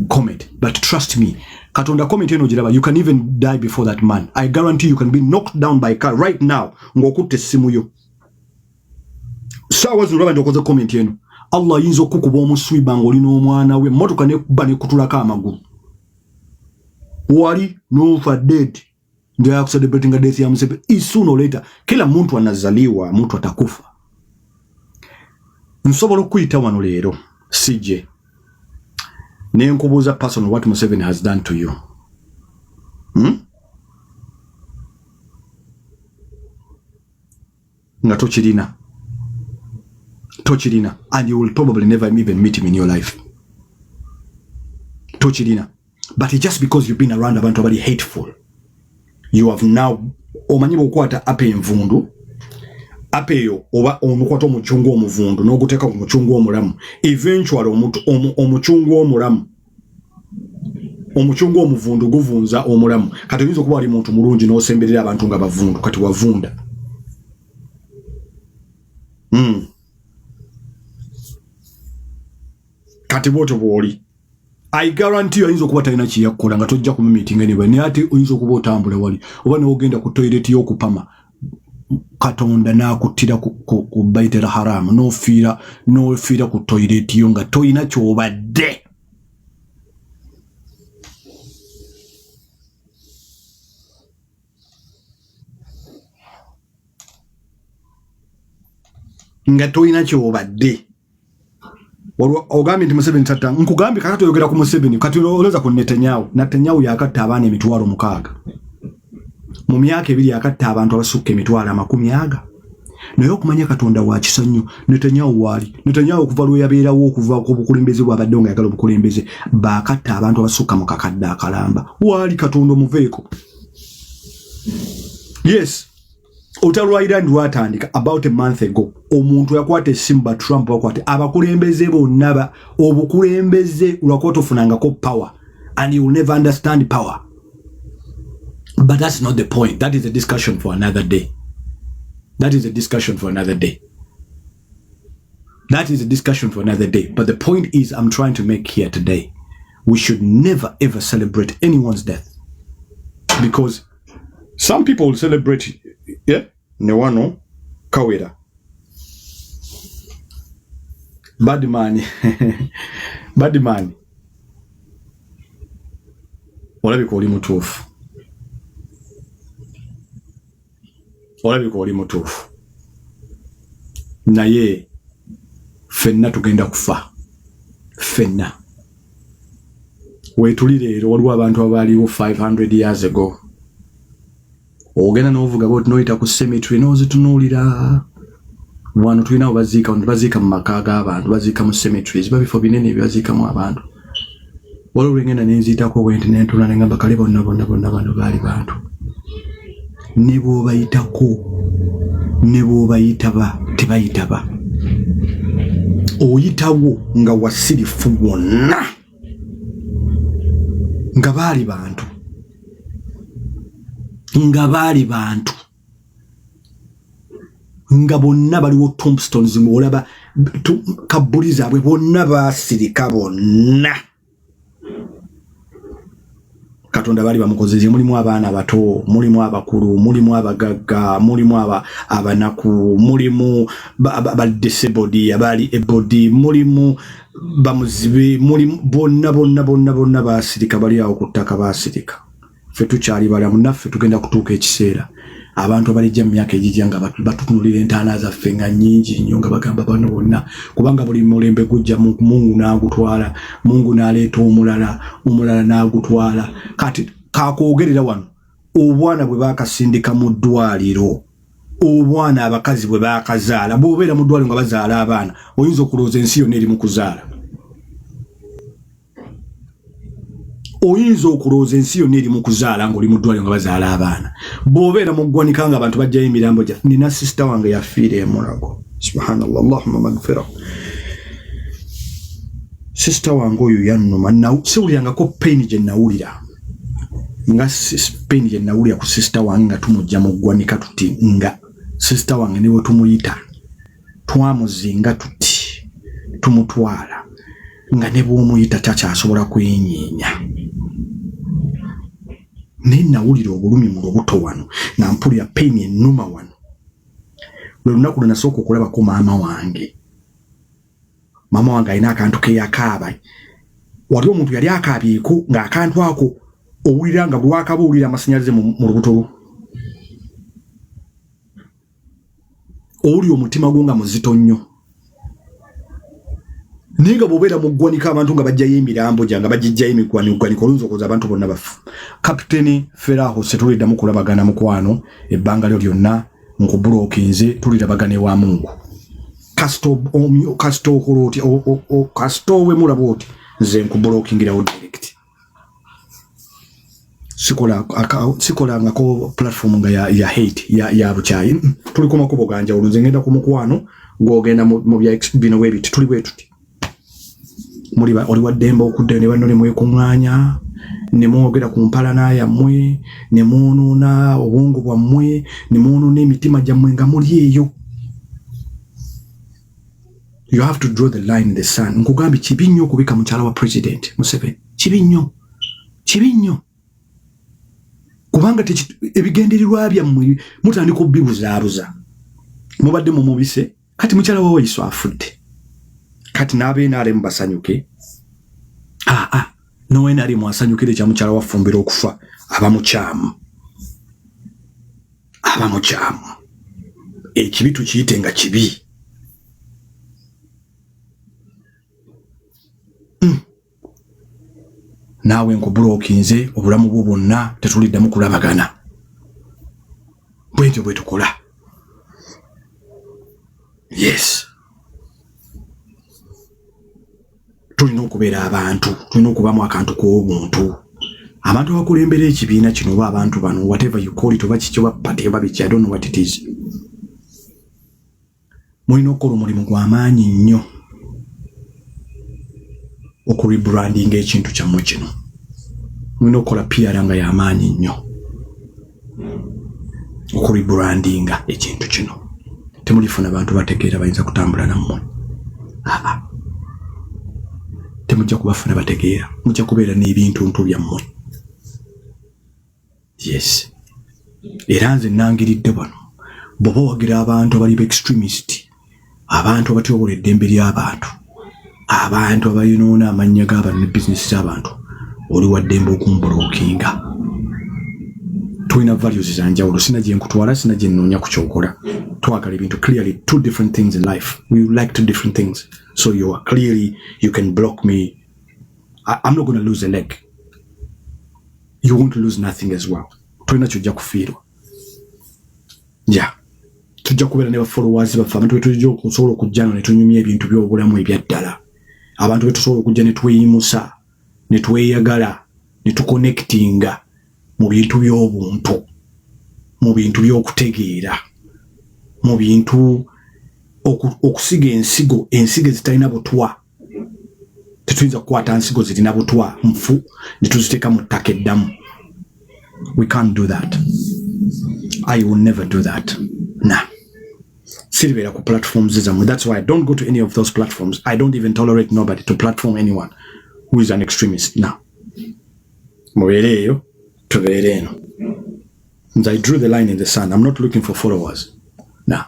comment. But trust me, Katonda comment you can even die before that man. I guarantee you can be knocked down by a car right now. Ngokutte simu yo. Sawa zino baba ndokoze comment yenu. Allah yinzo kukuba omuswi bangoli n'omwana we motoka ne kuba ne kutulaka amagulu. Wali no for dead. They are celebrating a death ya Museveni. Sooner or later, kila muntu anazaliwa, muntu atakufa. Nsobola okuyita wano leero CJ. Nenkubuuza person what Museveni has done to you. Nga tochirina. Tochirina. And you will probably never even meet him in your life. Tochirina. But it's just because you've been around abantu abali hateful. You have now omanyibo okwata ape envundu. Apeyo oba omukwata omuchungu omuvundu n'oguteeka ku muchungu omulamu. Eventually omuchungu omulamu. Omuchungu omuvundu guvunza omulamu. Kati oyinza okuba ali muntu mulungi n'osemberera abantu nga bavundu kati wavunda. kati boto bwoli I guarantee oyinza okuba talina kiyakola nga tojja ku meeting anyway ne ate oyinza okuba otambula wali oba n'ogenda ku toilet y'okupama Katonda n'akuttira ku Baitul Haram n'ofiira ku toilet yo nga toyina ky'obadde. Nga toyina ky'obadde. Ogambye nti Museveni tatta nkugambye kati oyogera ku Museveni kati olowooza ku Netanyahu yakatta abaana 600 mu myaka 2 yakatta abantu abasukka 200 naye okumanya Katonda wa kisanyu Netanyahu wali Netanyahu okuva lwe yabeerawo okuva ku bukulembeze bw'abadde nga yagala obukulembeze bakatta abantu abasukka mu kakadde akalamba wali Katonda omuveeko. Yes Otalwaira ndwatandika about a month ago omuntu yakwata Simba Trump wakwate abakulembeze bonna obukulembeze ulwakwata ofunangako power and you will never understand power. But that's not the point. That is a discussion for another day. That is a discussion for another day. That is a discussion for another day. But the point is I'm trying to make here today. We should never ever celebrate anyone's death. Because some people celebrate Newano Kawera. Bad man. Bad man. Whatever you call him mutufu. Whatever you call him mutufu. Naye fenna tugenda kufa. Fenna. Wetulire waliwo abantu abaliwo 500 years ago. Ogenda n'ovuga boti noyita ku cemetery n'ozitunuulira wano tulina baziika mu maka g'abantu baziika mu cemeteries babifo binene ebyaziikamu abantu waliwo lwengenda nenziyitako bwenti nentula nengamba kale bonna bano baali bantu ne bw'obayitako ne bw'obayitaba tebayitaba oyitawo nga wasirifu wonna nga baali bantu nga baali bantu nga bonna baliwo tombstones ng'olaba kabuli zaabwe bonna baasirika bonna Katonda bali bamukozeze mulimu abaana bato mulimu abakulu mulimu abagagga mulimu abanaku mulimu disabled abali ebody mulimu bamuzibe mulimu bonna baasirika bali awo ku ttaka baasirika ffe tukyali balamu naffe tugenda kutuuka ekiseera abantu abalijja mu myaka egijja nga batutunulira entaana zaffe nga nnyingi nnyo nga bagamba bano bonna kubanga buli mulembe gujja Mungu n'agutwala Mungu n'aleeta omulala n'agutwala kati kakwogerera wano obwana bwe baakasindika mu ddwaliro obwana abakazi bwe baakazaala bw'obeera mu ddwaliro nga bazaala abaana oyinza okulowooza ensi yonna eri mu kuzaala oyinza okulowooza ensi yonna eri mu kuzaala ng'oli mu ddwaliro nga bazaala abaana bw'obeera mu ggwanika nga abantu bajjayo emirambo gyaffe nina sisita wange yafiira emulago subhanallah allahumma magfira sisita wange oyo yannuma siwulirangako pain gye nawulira nga pain gye nawulira ku sisita wange nga tumujja mu ggwanika tuti nga sisita wange ne bwe tumuyita twamuzinga tuti tumutwala nga ne bw'omuyita takyasobola kwenyiinya naye nawulira obulumi mu lubuto wano nga mpulira pain ennuma wano lwe lunaku lwe nasooka okulabako maama wange alina akantu ke yakaaba wali omuntu yali akaabyeko ng'akantu ako owulira nga bwakabuulira amasannyalaze mu lubuto lwo owulira omutima gwo nga muzito nnyo naye nga bw'obeera mu ggwanika abantu nga bajjayo emirambo gya nga bagijjayo emigwaniko oluyinza okuza abantu bonna bafu kapiteni Feraho setuliddamu kulabagana mukwano ebbanga lyo lyonna nkubulookinze tulirabagana ewa Mungu kasito we mulaba oti nze nkubulokingirawo direct sikolangako platform nga ya hate ya bukyayi tuli ku makubo ganja olunze ngenda ku mukwano ng'ogenda mu bya bino webiti tuli bwe tuti oli waddemba okudda ne banno ne mwekuŋŋaanya ne mwogera ku mpalana yammwe ne mwonoona obwongo bwammwe ne mwonoona emitima gyammwe nga muli eyo You have to draw the line in the sand. Nkugambi kibi nnyo okubika mukyala wa president Museveni. Kibi nnyo. Kubanga ebigendererwa byammwe mutandika okubibuzaabuza. Mubadde mu mubise kati mukyala wa Waiswa afudde. Kati n'abenaale mbasanyuke. Nowe nali mwasanyukire kya mukyala wa Bufumbiro okufa abamukyamu. Ekibi tukiyite nga kibi. Naawe nkubulookinze obulamu bwo bwonna tetuliddamu kulabagana. Bwentyo bwe tukola. Yes. Tulina okubeera abantu, tulina okubamu akantu k'obuntu. Abantu abakulembera ekibiina kino oba abantu bano, whatever you call it, oba kiki oba party oba biki, I don't know what it is. Mulina okukola omulimu gw'amaanyi nnyo okurebrandinga ekintu kyammwe kino. Mulina okukola PR nga y'amaanyi nnyo okurebrandinga ekintu kino. Temulifuna abantu bategeera bayinza kutambula nammwe. Temujja kubafuna bategeera. Mujja kubeera n'ebintu ntu byammwe. Yes. Era nze nangiridde bano. Bw'oba wagira abantu abali extremist, abantu abatyobola eddembe ly'abantu, abantu abayonoona amannya g'abantu ne bizinesi z'abantu, oli waddembe okumbulookinga. Tulina values za njawulo. Sina gye nkutwala, sina gye nnoonya ku kyokola. Twagala ebintu clearly two different things in life. We like two different things. So you are clearly, you can block me. I'm not going to lose a leg. You won't lose nothing as well. Tulina kyojja kufiirwa. Yeah. Tujja kubeera ne followers baffe, abantu betujja okusobola okujjano ne tunyumya ebintu by'obulamu ebyaddala. Abantu betusobola okujja ne tweyimusa, ne tweyagala, ne tuconnectinga mu bintu by'obuntu, mu bintu by'okutegeera, mu bintu okusiga ensigo zitalina butwa. Tetuyinza kukwata nsigo zirina butwa nfu ne tuziteeka mu ttaka eddamu. We can't do that. I will never do that. Nah. Siribeera ku platforms zammwe. That's why I don't go to any of those platforms. I don't even tolerate nobody to platform anyone who is an extremist. Nah. Mubeere eyo, tubeere eno. I drew the line in the sand. I'm not looking for followers. Nah.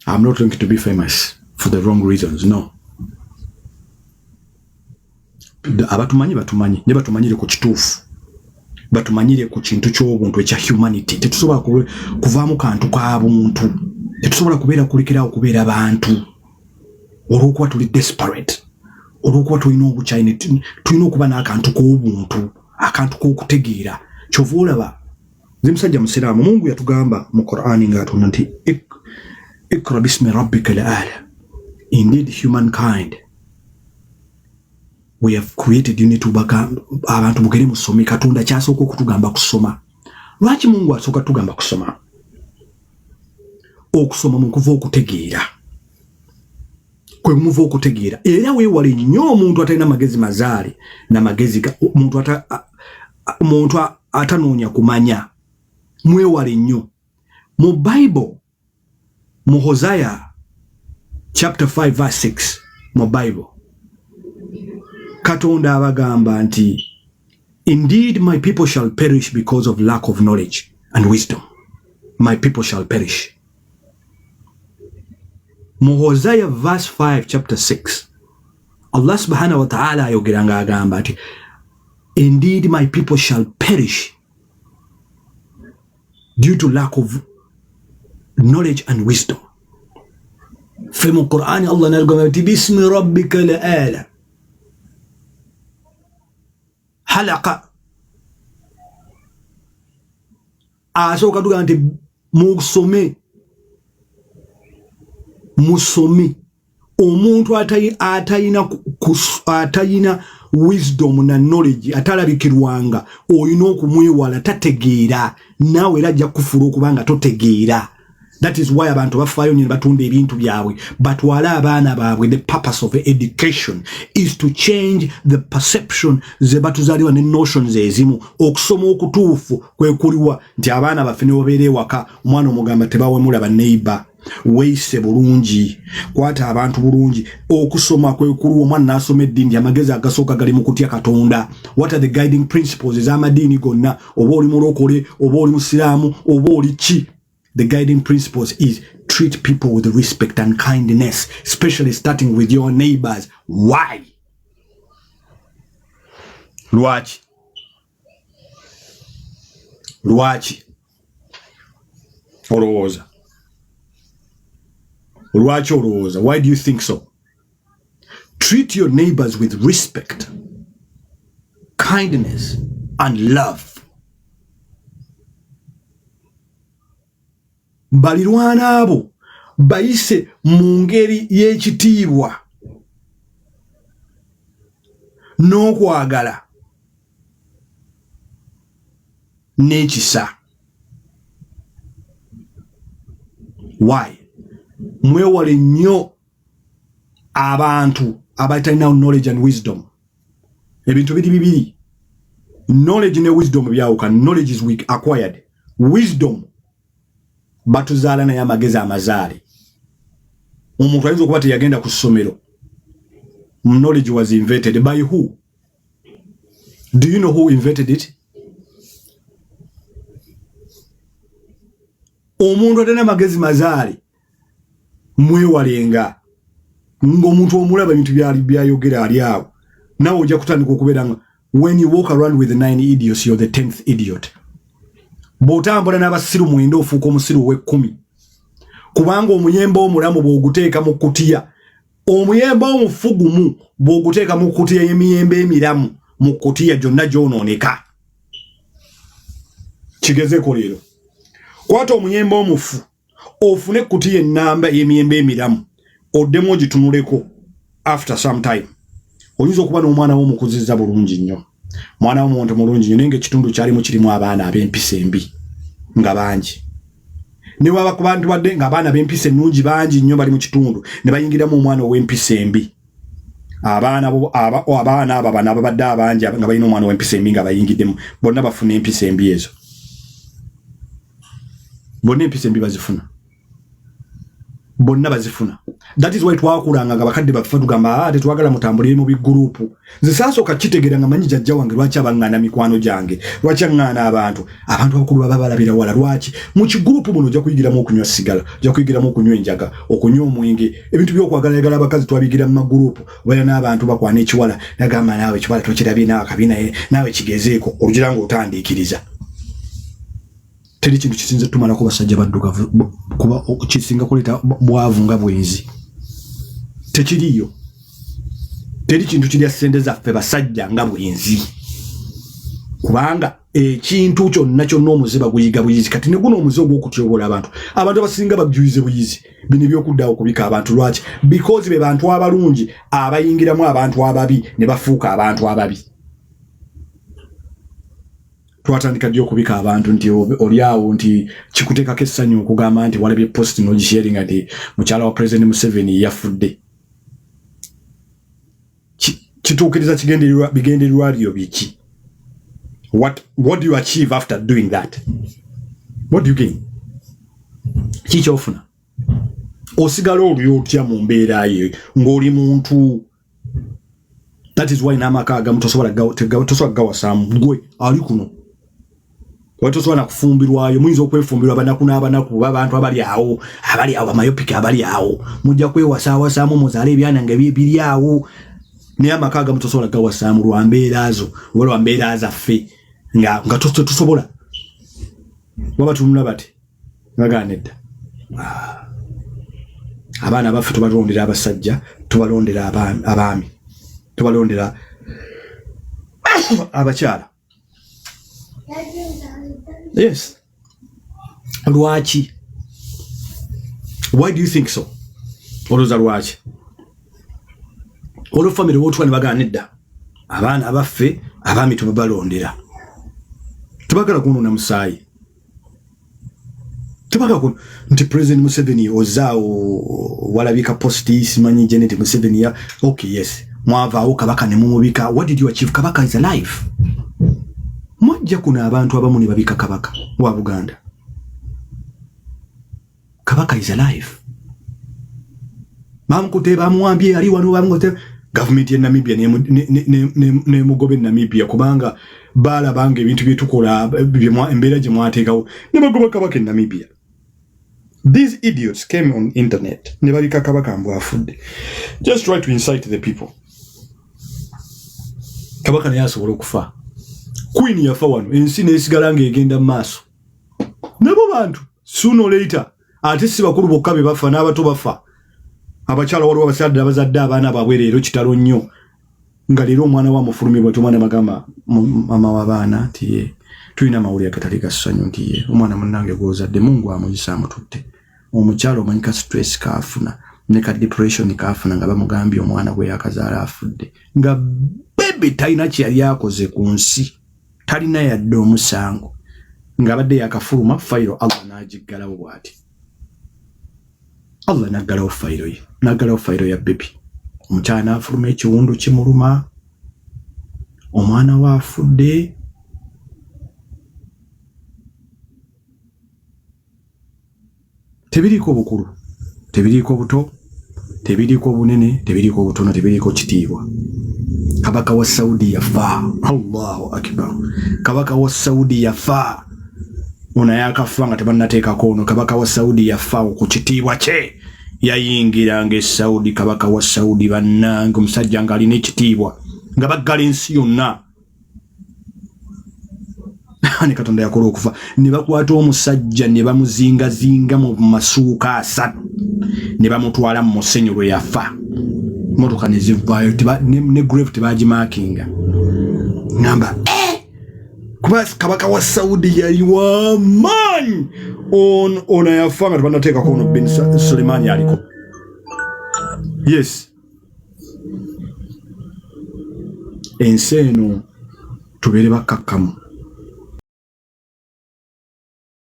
I'm not looking to be famous for the wrong reasons. No. Abatumanyi ne batumanyire ku kituufu. Batumanyire ku kintu ky'obuntu ekya humanity. Tetusobola kuvaamu kantu k'abuntu. Tetusobola kubeera kulekerawo kubeera bantu. Olw'okuba tuli desperate. Olw'okuba tulina obukyayini, tulina okuba n'akantu k'obuntu, akantu k'okutegeera. Kyova olaba, nze musajja musiraamu, Mungu yatugamba mu Qur'ani ng'atunda nti Ikra bismi rabbika al-a'la. Indeed, humankind, we have created you need to abantu mugere musome. Katonda kyasooka okutugamba kusoma. Lwaki Mungu asooka tugamba kusoma? Okusoma mu kuva okutegeera. Kwe muva okutegeera. Era weewale nnyo omuntu atalina magezi mazaali na magezi omuntu atanoonya kumanya. Mwewale nnyo. Mu Bible, mu Hosea chapter 5 verse 6, mu Bible, Katonda abagamba nti, indeed my people shall perish because of lack of knowledge and wisdom. My people shall perish. Mu Hosea verse 5 chapter 6, Allah subhanahu wa ta'ala ayogeranga agamba nti, indeed my people shall perish due to lack of knowledge and wisdom. Fi mu Qur'ani Allah nargamba nti bismi rabbika al-a'la. Halaka. Asooka tugamba nti musome. Omuntu atayina wisdom na knowledge, atalabikirwanga, oyina okumwewala, tategeera. Naawe era ajja kufula okubanga totegeera. That is why abantu bafaayo nnyo batunda ebintu byabwe. Batwala abaana baabwe. The purpose of education is to change the perception ze batuzaliwa ne notions ezimu. Okusoma okutuufu kwe kuliwa nti abaana baffe ne babeera ewaka, omwana omugamba tebawemula ba neighbor. weise bulungi kwata abantu bulungi okusoma kwe kulu omwana nasoma eddini amagezi agasoka gali mu kutya Katonda. What are the guiding principles ez'amadini gonna oba oli mulokole oba oli musiraamu oba oli ki? The guiding principles is treat people with respect and kindness, especially starting with your neighbors. Why? Lwaki olowooza? Lwaki olowooza? Why do you think so? Treat your neighbors with respect, kindness, and love. Balirwana abo bayise mu ngeri y'ekitiibwa n'okwagala n'ekisa. Why? Mwewale nnyo abantu abatalina knowledge and wisdom. Ebintu bibiri. Knowledge ne wisdom byawuka. Knowledge is weak acquired. Wisdom batuzaala naye amagezi amazaale. Omuntu ayinza okuba teyagenda ku ssomero. Knowledge was invented by who? Do you know who invented it? Omuntu atalina amagezi mazaale mwewalenga ng'omuntu omulaba ebintu byayogera ali awo nawe ojja kutandika okubeera nga when you walk around with the 9 idiots you're the 10th idiot. Bw'otambula n'abasiru 9 ofuuka omusiru ow'e10 kubanga omuyembe omulamu bw'oguteeka mu kutiya, omuyembe omufugumu bw'oguteeka mu kutiya y'emiyembe emiramu mu kutiya gyonna gy'onooneka. Kigezeko leero kwata omuyembe omufu ofune kutiya ennamba y'emiyembe emiramu oddemu ogitunuleko. After some time oyinza okuba n'omwana w'omukuzizza bulungi nnyo, mwana w'omuntu mulungi nnyo, naye ng'ekitundu kyalimu kirimu abaana ab'empisa embi nga bangi. Ne waba ku bantu badde ng'abaana b'empisa ennungi bangi nnyo bali mu kitundu ne bayingiramu omwana ow'empisa embi. Abaana abo bano ababadde abangi nga balina omwana w'empisa embi nga bayingiddemu bonna bafuna empisa embi ezo. Bonna empisa embi bazifuna. Bonna bazifuna. That is why twakulanga nga bakadde baffe tugamba tetwagala mutambulire mu bigurupu. Nze sasooka kitegera nga manyi jjajja wange lwaki abangana mikwano gyange, lwaki angana abantu abakulu baba balabira wala. Lwaki mu kigurupu muno ojja kuyigiramu okunywa sigala, ojja kuyigiramu okunywa enjaga, okunywa omwenge, ebintu by'okwagala abakazi twabigira mu magurupu. Obeera n'abantu bakwana ekiwala nagamba naawe ekiwala tokirabye naawe akabina naawe kigezeeko olugira ng'otandiikiriza. Teri kintu kisinze tumalako basajja baddugavu kuba kisinga kuleeta bwavu nga bwenzi. Tekiriyo. Teri kintu kirya ssente zaffe basajja nga bwenzi. Kubanga ekintu kyonna kyonna omuze baguyiga buyizi. Kati ne guno omuze ogw'okutyobola abantu. Abantu abasinga bajuyize buyizi. Bino by'okuddawo kubika abantu. Lwaki? Because be bantu abalungi abayingiramu abantu ababi ne bafuuka abantu ababi. Twatandika ddyo okubika abantu nti oli awo nti kikuteekako essanyu okugamba nti walabye post n'ogisharinga nti mukyala wa President Museveni yafudde. Kituukiriza bigendererwa byo biki? What do you achieve after doing that? What do you gain? Kikyofuna? Osigala oli otya mu mbeera ye ng'oli muntu. That is why n'amaka agamu tosobola gawasaamu gwe ali kuno. Watosobola kufumbirwayo, muyinza okwefumbirwa banaku abantu abali awo amayopiki abali awo, mujja kwewasaamu muzaale ebyana nga biri awo. Naye amaka agamu tosobola gawasaamu lwa mbeera zo, oba lwa mbeera zaffe nga tosobola. Baba tunula bati bagana edda. Abaana baffe tubalondera abasajja, tubalondera abaami, tubalondera abakyala. Yes. Lwaki? Why do you think so? Olowooza lwaki? Olwo family wotwa ne bagana edda. Abaana abaffe abaami tubalondera. Tubagala kunoona musaayi. Tubagala nti President Museveni ozaawo walabika posti simanyi Janet Museveni ya okay yes. Mwavaawo Kabaka ne mumubika. What did you achieve? Kabaka is alive. Mwajja kuna abantu abamu ne babika Kabaka wa Buganda. Kabaka is alive. Bamukute bamwambye ali wano bamukute government ya Namibia ne mugobe Namibia kubanga bala bange ebintu byetukola embeera gye mwateekawo ne bagoba Kabaka in Namibia. These idiots came on internet ne balika Kabaka mbu afudde. Just try to incite the people. Kabaka naye asobola okufa. Queen yafa wano ensi nesigala ng'egenda mu maaso. Nabo bantu sooner or later ate si bakulu bokka be bafa n'abato bafa. Abakyala waliwo abasajja abazadde abaana baabwe leero kitalo nnyo nga leero omwana wa mufulumi bwe tumwana magamba mama w'abaana nti ye tulina amawulire agatali ga ssanyu nti ye omwana munnange gw'ozadde Mungu amuyisa amututte. Omukyala omanyika stress kaafuna ne ka depression kaafuna nga bamugambye omwana gwe yakazaala afudde nga bebe talina kye yali akoze ku nsi talina yadde omusango nga badde yakafuluma fayiro Allah n'agiggalawo bw'ati. Allah naggalawo fayiro ye naggalawo fayiro ya bebi. Omukyala n'afuluma ekiwundu kimuluma omwana we afudde. Tebiriiko bukulu, tebiriiko buto, tebiriiko bunene, tebiriiko obutono, tebiriiko kitiibwa. Kabaka wa Saudi yafa. Allahu akbar. Kabaka wa Saudi yafa. Ono yakafa nga tebannateekako ono. Kabaka wa Saudi yafa ku kitiibwa kye. Yayingiranga Saudi. Kabaka wa Saudi bannange omusajja nga alina ekitiibwa nga baggala ensi yonna. Ne Katonda yakola okufa ne bakwata omusajja ne bamuzingazinga mu masuuka 3 ne bamutwala mu musenyu lwe yafa. Motoka ne zivaayo ne grave tebagimakinga. Ngamba kuba Kabaka wa Saudi yali wa maanyi ono yafa nga tebannateekako ono bin Sulemani aliko. Yes, ensi eno tubeere bakkakkamu.